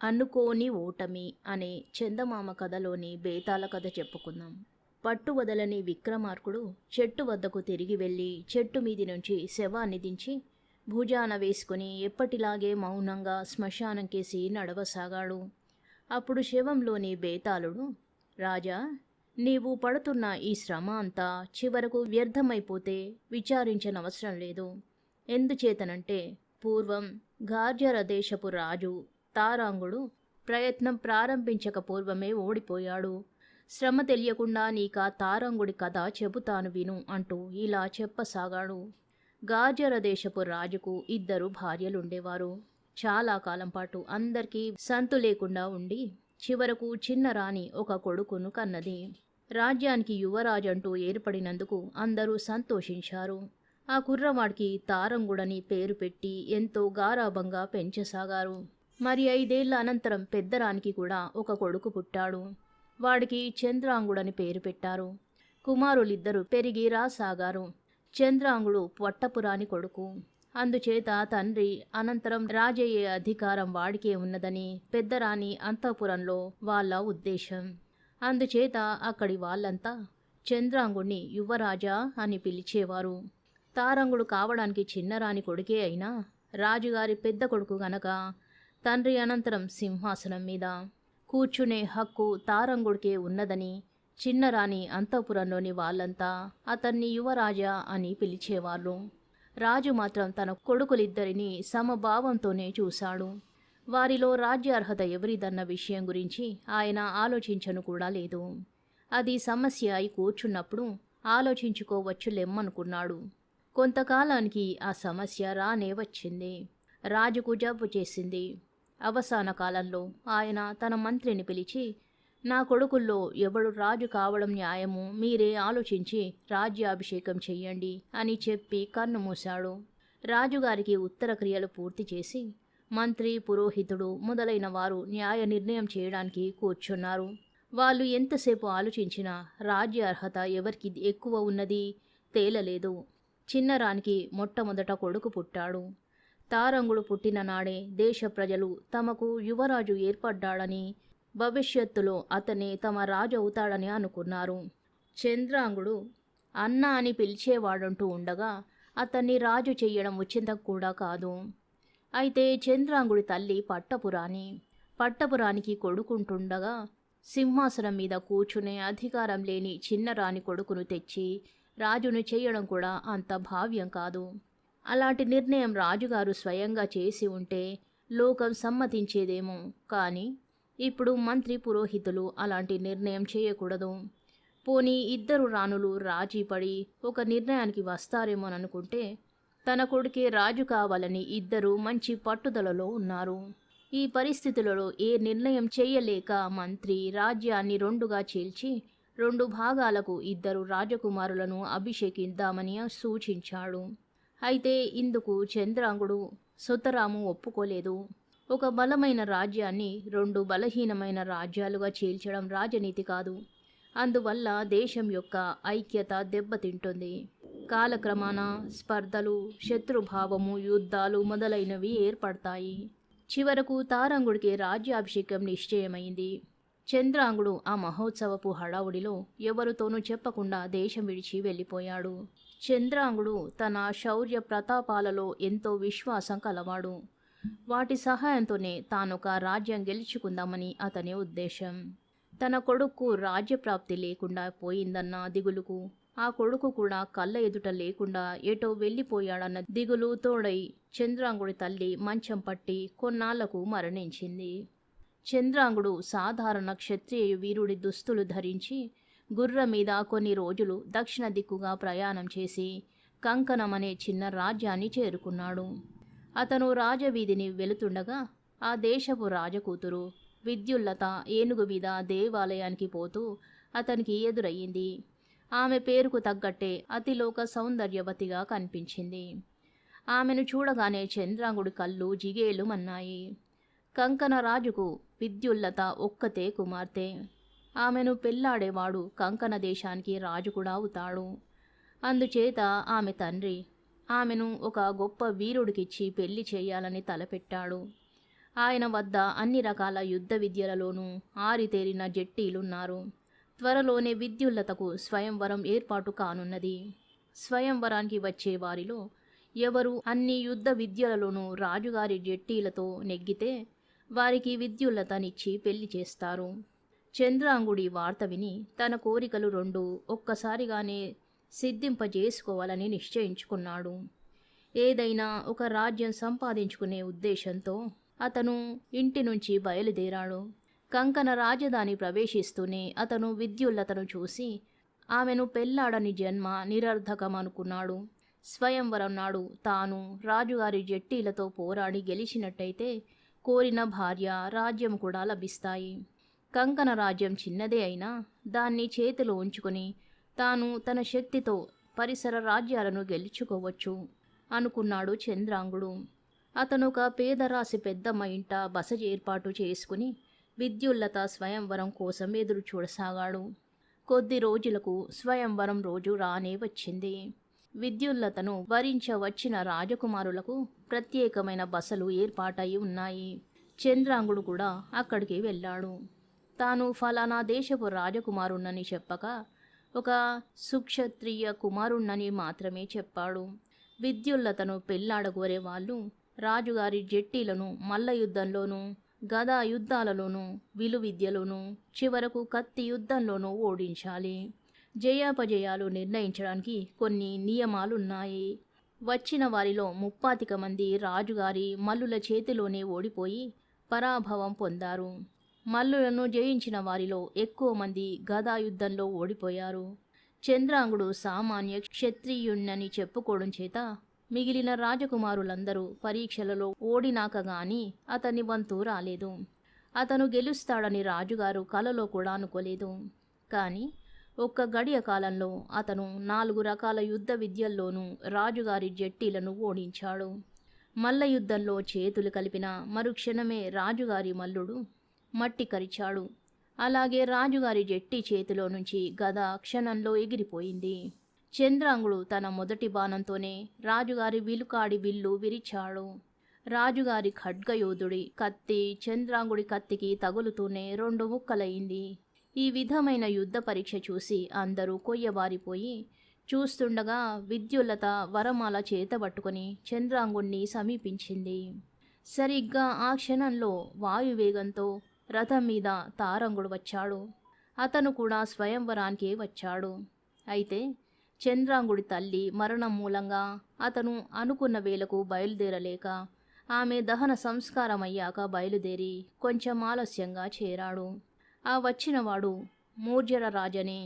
అనుకోని ఓటమి అనే చందమామ కథలోని బేతాళ కథ చెప్పుకుందాం. పట్టు వదలని విక్రమార్కుడు చెట్టు వద్దకు తిరిగి వెళ్ళి చెట్టు మీది నుంచి శవాన్ని దించి భుజాన వేసుకుని ఎప్పటిలాగే మౌనంగా శ్మశానం కేసి నడవసాగాడు. అప్పుడు శవంలోని బేతాళుడు, రాజా, నీవు పడుతున్న ఈ శ్రమ అంతా చివరకు వ్యర్థమైపోతే విచారించనవసరం లేదు. ఎందుచేతనంటే పూర్వం గార్జర దేశపు రాజు తారాంగుడు ప్రయత్నం ప్రారంభించక పూర్వమే ఓడిపోయాడు. శ్రమ తెలియకుండా నీకా తారాంగుడి కథ చెబుతాను విను అంటూ ఇలా చెప్పసాగాడు. గార్జర దేశపు రాజుకు 2 భార్యలుండేవారు. చాలా కాలం పాటు అందరికీ సంతు లేకుండా ఉండి చివరకు చిన్న రాణి ఒక కొడుకును కన్నది. రాజ్యానికి యువరాజంటూ ఏర్పడినందుకు అందరూ సంతోషించారు. ఆ కుర్రవాడికి తారంగుడని పేరు పెట్టి ఎంతో గారాబంగా పెంచసాగారు. మరి 5 ఏళ్ల అనంతరం పెద్దరానికి కూడా ఒక కొడుకు పుట్టాడు. వాడికి చంద్రాంగుడని పేరు పెట్టారు. కుమారులిద్దరూ పెరిగి రాసాగారు. చంద్రాంగుడు పట్టపురాని కొడుకు. అందుచేత తండ్రి అనంతరం రాజయ్యే అధికారం వాడికే ఉన్నదని పెద్దరాణి అంతఃపురంలో వాళ్ళ ఉద్దేశం. అందుచేత అక్కడి వాళ్ళంతా చంద్రాంగుణ్ణి యువరాజా అని పిలిచేవారు. తారంగుడు కావడానికి చిన్నరాణి కొడుకే అయినా రాజుగారి పెద్ద కొడుకు గనక తండ్రి అనంతరం సింహాసనం మీద కూర్చునే హక్కు తారంగుడికే ఉన్నదని చిన్నరాణి అంతఃపురంలోని వాళ్ళంతా అతన్ని యువరాజా అని పిలిచేవాళ్ళు. రాజు మాత్రం తన కొడుకులిద్దరినీ సమభావంతోనే చూశాడు. వారిలో రాజ్యార్హత ఎవరిదన్న విషయం గురించి ఆయన ఆలోచించను కూడా లేదు. అది సమస్య అయి కూర్చున్నప్పుడు ఆలోచించుకోవచ్చులెమ్మనుకున్నాడు. కొంతకాలానికి ఆ సమస్య రానే వచ్చింది. రాజుకు జబ్బు చేసింది. అవసాన కాలంలో ఆయన తన మంత్రిని పిలిచి, నా కొడుకుల్లో ఎవడు రాజు కావడం న్యాయమో మీరే ఆలోచించి రాజ్యాభిషేకం చెయ్యండి అని చెప్పి కన్ను మూశాడు. రాజుగారికి ఉత్తర క్రియలు పూర్తి చేసి మంత్రి, పురోహితుడు మొదలైన వారు న్యాయ నిర్ణయం చేయడానికి కూర్చున్నారు. వాళ్ళు ఎంతసేపు ఆలోచించినా రాజ్యార్హత ఎవరికి ఎక్కువ ఉన్నది తేలలేదు. చిన్నరానికి మొట్టమొదట కొడుకు పుట్టాడు. తారంగుడు పుట్టిన నాడే దేశ ప్రజలు తమకు యువరాజు ఏర్పడ్డాడని, భవిష్యత్తులో అతనే తమ రాజు అవుతాడని అనుకున్నారు. చంద్రాంగుడు అన్న అని పిలిచేవాడంటూ ఉండగా అతన్ని రాజు చెయ్యడం ఉచితం కూడా కాదు. అయితే చంద్రాంగుడి తల్లి పట్టపురాణి. పట్టపురానికి కొడుకుంటుండగా సింహాసనం మీద కూర్చునే అధికారం లేని చిన్నరాణి కొడుకును తెచ్చి రాజును చేయడం కూడా అంత భావ్యం కాదు. అలాంటి నిర్ణయం రాజుగారు స్వయంగా చేసి ఉంటే లోకం సమ్మతించేదేమో. కానీ ఇప్పుడు మంత్రి, పురోహితులు అలాంటి నిర్ణయం చేయకూడదు. పోనీ 2 రాణులు రాజీపడి ఒక నిర్ణయానికి వస్తారేమోననుకుంటే తన కొడుకే రాజు కావాలని 2 మంచి పట్టుదలలో ఉన్నారు. ఈ పరిస్థితులలో ఏ నిర్ణయం చేయలేక మంత్రి రాజ్యాన్ని 2గా చీల్చి 2 భాగాలకు 2 రాజకుమారులను అభిషేకిద్దామని సూచించాడు. అయితే ఇందుకు చంద్రాంగుడు సుతరాము ఒప్పుకోలేదు. ఒక బలమైన రాజ్యాన్ని 2 బలహీనమైన రాజ్యాలుగా చీల్చడం రాజనీతి కాదు. అందువల్ల దేశం యొక్క ఐక్యత దెబ్బతింటుంది. కాలక్రమాన స్పర్ధలు, శత్రుభావము, యుద్ధాలు మొదలైనవి ఏర్పడతాయి. చివరకు తారంగుడికి రాజ్యాభిషేకం నిశ్చయమైంది. చంద్రాంగుడు ఆ మహోత్సవపు హడావుడిలో ఎవరితోనూ చెప్పకుండా దేశం విడిచి వెళ్ళిపోయాడు. చంద్రాంగుడు తన శౌర్య ప్రతాపాలలో ఎంతో విశ్వాసం కలవాడు. వాటి సహాయంతోనే తానొక రాజ్యం గెలుచుకుందామని అతని ఉద్దేశం. తన కొడుకు రాజ్యప్రాప్తి లేకుండా పోయిందన్న దిగులుకు ఆ కొడుకు కూడా కళ్ళ ఎదుట లేకుండా ఎటో వెళ్ళిపోయాడన్న దిగులు తోడై చంద్రాంగుడి తల్లి మంచం పట్టి కొన్నాళ్లకు మరణించింది. చంద్రాంగుడు సాధారణ క్షత్రియ వీరుడి దుస్తులు ధరించి గుర్రం మీద కొన్ని రోజులు దక్షిణ దిక్కుగా ప్రయాణం చేసి కంకణం అనే చిన్న రాజ్యాన్ని చేరుకున్నాడు. అతను రాజవీధిని వెళుతుండగా ఆ దేశపు రాజకూతురు విద్యుల్లత ఏనుగు మీద దేవాలయానికి పోతూ అతనికి ఎదురయ్యింది. ఆమె పేరుకు తగ్గట్టే అతిలోక సౌందర్యవతిగా కనిపించింది. ఆమెను చూడగానే చంద్రాంగుడి కళ్ళు జిగేలుమన్నాయి. కంకణ రాజుకు విద్యుల్లత ఒక్కతే కుమార్తె. ఆమెను పెళ్లాడేవాడు కంకణ దేశానికి రాజు కూడా అవుతాడు. అందుచేత ఆమె తండ్రి ఆమెను ఒక గొప్ప వీరుడికిచ్చి పెళ్లి చేయాలని తలపెట్టాడు. ఆయన వద్ద అన్ని రకాల యుద్ధ విద్యలలోనూ ఆరితేరిన జట్టీలున్నారు. త్వరలోనే విద్యుల్లతకు స్వయంవరం ఏర్పాటు కానున్నది. స్వయంవరానికి వచ్చే వారిలో ఎవరు అన్ని యుద్ధ విద్యలలోనూ రాజుగారి జట్టీలతో నెగ్గితే వారికి విద్యుల్లతనిచ్చి పెళ్లి చేస్తారు. చంద్రాంగుడి వార్త విని తన కోరికలు రెండు ఒక్కసారిగానే సిద్ధింపజేసుకోవాలని నిశ్చయించుకున్నాడు. ఏదైనా ఒక రాజ్యం సంపాదించుకునే ఉద్దేశంతో అతను ఇంటి నుంచి బయలుదేరాడు. కంకణ రాజధాని ప్రవేశిస్తూనే అతను విద్యుల్లతను చూసి ఆమెను పెళ్లాడని జన్మ నిరర్ధకమనుకున్నాడు. స్వయంవరం నాడు తాను రాజుగారి జట్టీలతో పోరాడి గెలిచినట్టయితే కోరిన భార్య, రాజ్యం కూడా లభిస్తాయి. కంకణ రాజ్యం చిన్నదే అయినా దాన్ని చేతిలో ఉంచుకొని తాను తన శక్తితో పరిసర రాజ్యాలను గెలుచుకోవచ్చు అనుకున్నాడు చంద్రాంగుడు. అతను ఒక పేదరాశి పెద్దమ్మ ఇంట బస ఏర్పాటు చేసుకుని విద్యుల్లత స్వయంవరం కోసం ఎదురు చూడసాగాడు. కొద్ది రోజులకు స్వయంవరం రోజు రానే వచ్చింది. విద్యుల్లతను వరించవచ్చిన రాజకుమారులకు ప్రత్యేకమైన బసలు ఏర్పాటయి ఉన్నాయి. చంద్రాంగుడు కూడా అక్కడికి వెళ్ళాడు. తాను ఫలానా దేశపు రాజకుమారుణ్ణని చెప్పక ఒక సుక్షత్రియ కుమారుణ్ణని మాత్రమే చెప్పాడు. విద్యుల్లతను పెళ్లాడగోరే వాళ్ళు రాజుగారి జట్టీలను మల్ల యుద్ధంలోనూ, గదా యుద్ధాలలోనూ, విలువిద్యలోనూ, చివరకు కత్తి యుద్ధంలోనూ ఓడించాలి. జయాపజయాలు నిర్ణయించడానికి కొన్ని నియమాలున్నాయి. వచ్చిన వారిలో 35 మంది రాజుగారి మల్లుల చేతిలోనే ఓడిపోయి పరాభవం పొందారు. మల్లులను జయించిన వారిలో ఎక్కువ మంది గదా యుద్ధంలో ఓడిపోయారు. చంద్రాంగుడు సామాన్య క్షత్రియుణ్ణని చెప్పుకోవడం చేత మిగిలిన రాజకుమారులందరూ పరీక్షలలో ఓడినాక గాని అతని వంతు రాలేదు. అతను గెలుస్తాడని రాజుగారు కలలో కూడా అనుకోలేదు. కానీ ఒక్క గడియ కాలంలో అతను 4 రకాల యుద్ధ విద్యల్లోనూ రాజుగారి జట్టీలను ఓడించాడు. మల్ల యుద్ధంలో చేతులు కలిపిన మరుక్షణమే రాజుగారి మల్లుడు మట్టి కరిచాడు. అలాగే రాజుగారి జట్టి చేతిలో నుంచి గద క్షణంలో ఎగిరిపోయింది. చంద్రాంగుడు తన మొదటి బాణంతోనే రాజుగారి విలుకాడి విల్లు విరిచాడు. రాజుగారి ఖడ్గయోధుడి కత్తి చంద్రాంగుడి కత్తికి తగులుతూనే 2 ముక్కలయింది. ఈ విధమైన యుద్ధ పరీక్ష చూసి అందరూ కొయ్యబారిపోయి చూస్తుండగా విద్యుల్లత వరమాల చేతబట్టుకొని చంద్రాంగుణ్ణి సమీపించింది. సరిగ్గా ఆ క్షణంలో వాయువేగంతో రథం మీద తారంగుడు వచ్చాడు. అతను కూడా స్వయంవరానికి వచ్చాడు. అయితే చంద్రాంగుడి తల్లి మరణం మూలంగా అతను అనుకున్న వేళకు బయలుదేరలేక ఆమె దహన సంస్కారమయ్యాక బయలుదేరి కొంచెం ఆలస్యంగా చేరాడు. ఆ వచ్చినవాడు మూర్జర రాజని.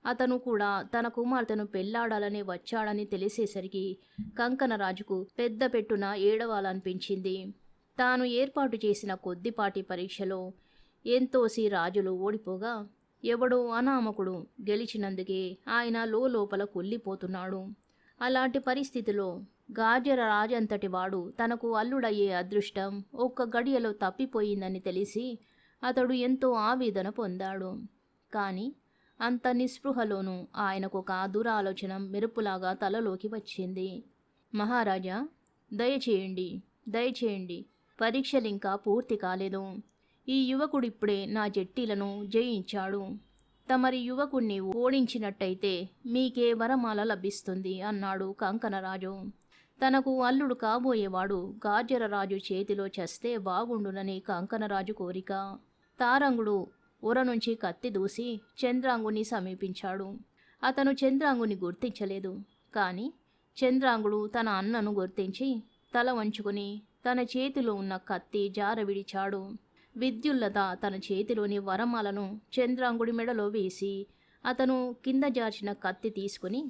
అతను కూడా తన కుమార్తెను పెళ్లాడాలని వచ్చాడని తెలిసేసరికి కంకణరాజుకు పెద్ద పెట్టున ఏడవాలనిపించింది. తాను ఏర్పాటు చేసిన కొద్దిపాటి పరీక్షలో ఎంతోసి రాజులు ఓడిపోగా ఎవడో అనామకుడు గెలిచినందుకే ఆయన లోపల కుళ్ళిపోతున్నాడు. అలాంటి పరిస్థితిలో గాజర రాజంతటి వాడు తనకు అల్లుడయ్యే అదృష్టం ఒక్క గడియలో తప్పిపోయిందని తెలిసి అతడు ఎంతో ఆవేదన పొందాడు. కానీ అంత నిస్పృహలోనూ ఆయనకొక దురాలోచన మెరుపులాగా తలలోకి వచ్చింది. మహారాజా, దయచేయండి, దయచేయండి, పరీక్షలింకా పూర్తి కాలేదు. ఈ యువకుడిప్పుడే నా జట్టీలను జయించాడు. తమరి యువకుణ్ణి ఓడించినట్టయితే మీకే వరమాల లభిస్తుంది అన్నాడు కంకణరాజు. తనకు అల్లుడు కాబోయేవాడు గాజరరాజు చేతిలో చస్తే బాగుండునని కంకణరాజు కోరిక. తారంగుడు ఉర నుంచి కత్తి దూసి చంద్రాంగుని సమీపించాడు. అతను చంద్రాంగుని గుర్తించలేదు. కానీ చంద్రాంగుడు తన అన్నను గుర్తించి తల వంచుకుని తన చేతిలో ఉన్న కత్తి జార విడిచాడు. విద్యుల్లత తన చేతిలోని వరమాలను చంద్రాంగుడి మెడలో వేసి అతను కింద జార్చిన కత్తి తీసుకుని,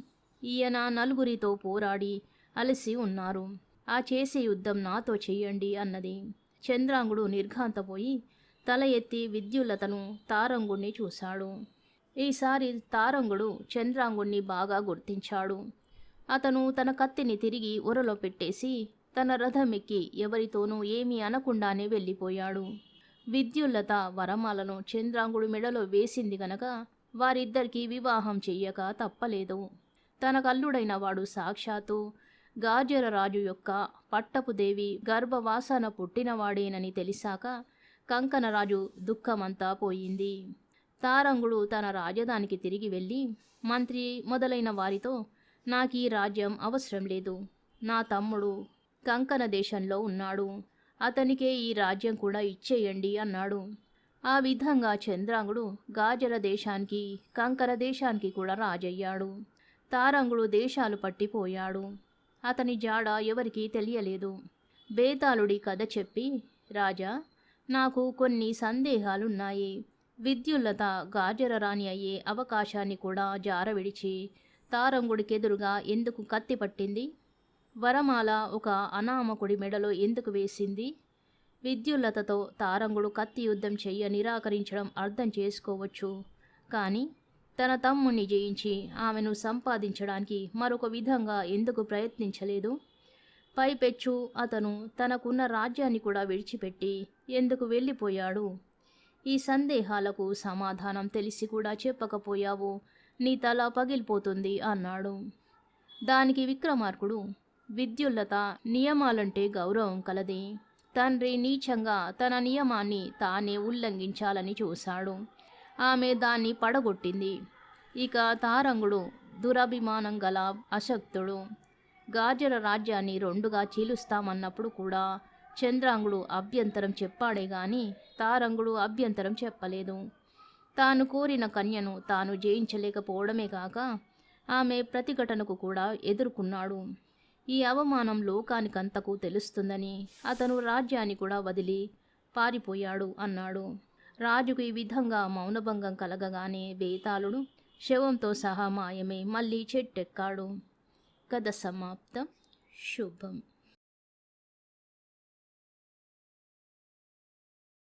ఈయన నలుగురితో పోరాడి అలసి ఉన్నారు, ఆ చేసే యుద్ధం నాతో చెయ్యండి అన్నది. చంద్రాంగుడు నిర్ఘాంతపోయి తల ఎత్తి విద్యుల్లతను తారంగుణ్ణి చూశాడు. ఈసారి తారంగుడు చంద్రాంగుణ్ణి బాగా గుర్తించాడు. అతను తన కత్తిని తిరిగి ఉరలో పెట్టేసి తన రథమెక్కి ఎవరితోనూ ఏమీ అనకుండానే వెళ్ళిపోయాడు. విద్యుల్లత వరమాలను చంద్రాంగుడి మెడలో వేసింది గనక వారిద్దరికీ వివాహం చెయ్యక తప్పలేదు. తన కల్లుడైన వాడు సాక్షాత్తు గాజరరాజు యొక్క పట్టపుదేవి గర్భవాసన పుట్టినవాడేనని తెలిసాక కంకణరాజు దుఃఖమంతా పోయింది. తారంగుడు తన రాజధానికి తిరిగి వెళ్ళి మంత్రి మొదలైన వారితో, నాకీ రాజ్యం అవసరం లేదు, నా తమ్ముడు కంకణ దేశంలో ఉన్నాడు, అతనికే ఈ రాజ్యం కూడా ఇచ్చేయండి అన్నాడు. ఆ విధంగా చంద్రాంగుడు గాజర దేశానికి కంకర దేశానికి కూడా రాజయ్యాడు. తారంగుడు దేశాలు పట్టిపోయాడు. అతని జాడ ఎవరికీ తెలియలేదు. బేతాళుడి కథ చెప్పి, రాజా, నాకు కొన్ని సందేహాలున్నాయి. విద్యుల్లత గాజర రాణి అయ్యే అవకాశాన్ని కూడా జారవిడిచి తారంగుడికెదురుగా ఎందుకు కత్తి పట్టింది? వరమాల ఒక అనామకుడి మెడలో ఎందుకు వేసింది? విద్యుల్లతతో తారంగుడు కత్తి యుద్ధం చెయ్య నిరాకరించడం అర్థం చేసుకోవచ్చు. కానీ తన తమ్ముణ్ణి జయించి ఆమెను సంపాదించడానికి మరొక విధంగా ఎందుకు ప్రయత్నించలేదు? పైపెచ్చు అతను తనకున్న రాజ్యాన్ని కూడా విడిచిపెట్టి ఎందుకు వెళ్ళిపోయాడు? ఈ సందేహాలకు సమాధానం తెలిసి కూడా చెప్పకపోయావు, నీ తల పగిలిపోతుంది అన్నాడు. దానికి విక్రమార్కుడు, విద్యుల్లత నియమాలంటే గౌరవం కలది. తండ్రి నీచంగా తన నియమాన్ని తానే ఉల్లంఘించాలని చూశాడు. ఆమె దాన్ని పడగొట్టింది. ఇక తారంగుడు దురభిమానం గల అశక్తుడు. గాజర రాజ్యాన్ని రెండుగా చీలుస్తామన్నప్పుడు కూడా చంద్రాంగుడు అభ్యంతరం చెప్పాడే గాని తారంగుడు అభ్యంతరం చెప్పలేదు. తాను కోరిన కన్యను తాను జయించలేకపోవడమే కాక ఆమె ప్రతిఘటనకు కూడా ఎదుర్కొన్నాడు. ఈ అవమానం లోకానికంతకు తెలుస్తుందని అతను రాజ్యాన్ని కూడా వదిలి పారిపోయాడు అన్నాడు. రాజుకు ఈ విధంగా మౌనభంగం కలగగానే బేతాళుడు శవంతో సహా మాయమై మళ్ళీ చెట్టెక్కాడు. కథ సమాప్తం. శుభం.